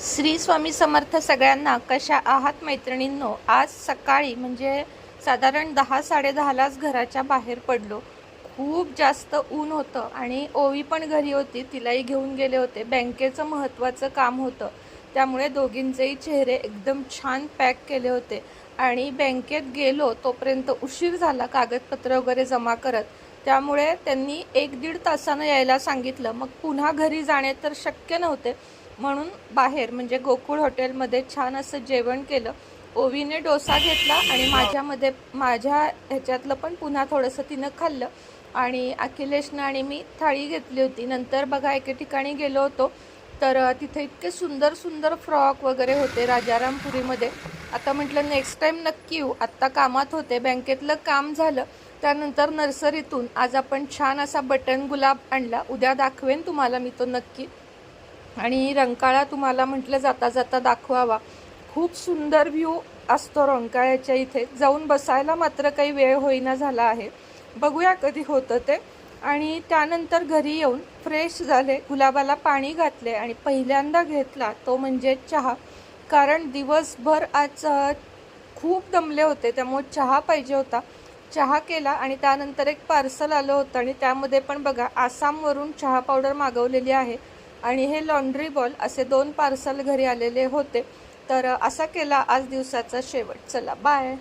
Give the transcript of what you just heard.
श्री स्वामी समर्थ सगळ्यांना. कशा आहात मैत्रिणींनो? आज सकाळी म्हणजे साधारण 10-10:30लाच घराच्या बाहेर पडलो. खूप जास्त ऊन होतं आणि ओवी पण घरी होती, तिलाही घेऊन गेले होते. बँकेचं महत्त्वाचं काम होतं, त्यामुळे दोघींचेही चेहरे एकदम छान पॅक केले होते. आणि बँकेत गेलो तोपर्यंत उशीर झाला कागदपत्र वगैरे जमा करत, त्यामुळे त्यांनी 1-1.5 तासानं यायला सांगितलं. मग पुन्हा घरी जाणे तर शक्य नव्हते, म्हणून बाहेर म्हणजे गोकुळ हॉटेलमध्ये छान असं जेवण केलं. ओवीने डोसा घेतला आणि माझ्या ह्याच्यातलं पण पुन्हा थोडंसं तिनं खाल्लं. आणि अखिलेशनं आणि मी थाळी घेतली होती. नंतर बघा एके ठिकाणी गेलो होतो, तर तिथे इतके सुंदर सुंदर फ्रॉक वगैरे होते राजारामपुरीमध्ये. आता म्हटलं नेक्स्ट टाईम नक्की येऊ. आत्ता कामात होते, बँकेतलं काम झालं, त्यानंतर नर्सरीतून आज आपण छान असा बटन गुलाब आणला. उद्या दाखवेन तुम्हाला मी तो नक्की. आणि रंकाळा तुम्हाला म्हटलं जाता जाता दाखवावा. खूप सुंदर व्ह्यू असतो रंकाळ्याच्या इथे. जाऊन बसायला मात्र काही वेळ होईना झाला आहे, बघूया कधी होतं ते. आणि त्यानंतर घरी येऊन फ्रेश झाले, गुलाबाला पाणी घातले आणि पहिल्यांदा घेतला तो म्हणजे चहा. कारण दिवसभर आज खूप दमले होते, त्यामुळे चहा पाहिजे होता. चहा केला आणि त्यानंतर एक पार्सल आलं होतं आणि त्यामध्ये पण बघा आसामवरून चहा पावडर मागवलेली आहे आणि हे लॉन्ड्री बॉल असे 2 पार्सल घरी आलेले होते. तर असा केला आज दिवसाचा शेवट. चला बाय.